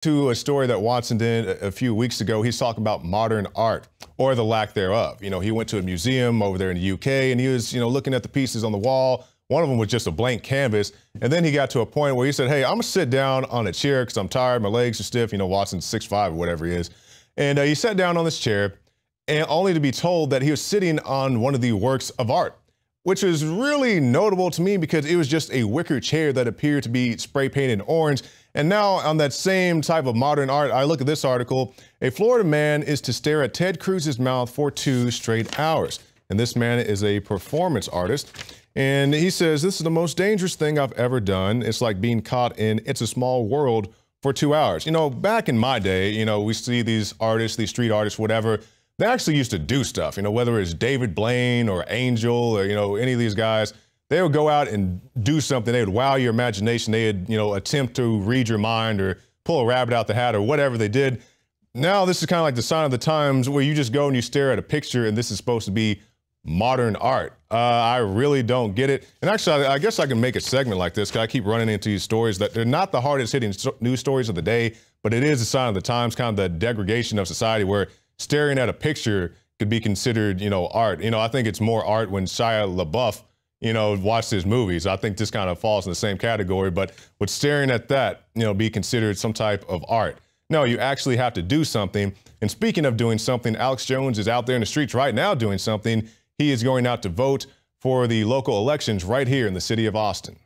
to a story that Watson did a few weeks ago. He's talking about modern art or the lack thereof. You know, he went to a museum over there in the UK and he was, looking at the pieces on the wall. One of them was just a blank canvas. And then he got to a point where he said, hey, I'm gonna sit down on a chair because I'm tired, my legs are stiff. Watson's 6'5" or whatever he is. And he sat down on this chair and only to be told that he was sitting on one of the works of art, which is really notable to me because it was just a wicker chair that appeared to be spray painted orange. And now on that same type of modern art, I look at this article. A Florida man is to stare at Ted Cruz's mouth for 2 straight hours. And this man is a performance artist. And he says, this is the most dangerous thing I've ever done. It's like being caught in It's a Small World for 2 hours. Back in my day, we see these artists, these street artists, whatever, they actually used to do stuff, whether it's David Blaine or Angel or, any of these guys. They would go out and do something. They would wow your imagination. They would, attempt to read your mind or pull a rabbit out the hat or whatever they did. Now this is kind of like the sign of the times where you just go and you stare at a picture and this is supposed to be modern art. I really don't get it. And actually, I guess I can make a segment like this because I keep running into these stories that they're not the hardest hitting news stories of the day, but it is a sign of the times, kind of the degradation of society where staring at a picture could be considered, art. I think it's more art when Shia LaBeouf, watched his movies. I think this kind of falls in the same category, but would staring at that, be considered some type of art? No, you actually have to do something. And speaking of doing something, Alex Jones is out there in the streets right now doing something. He is going out to vote for the local elections right here in the city of Austin.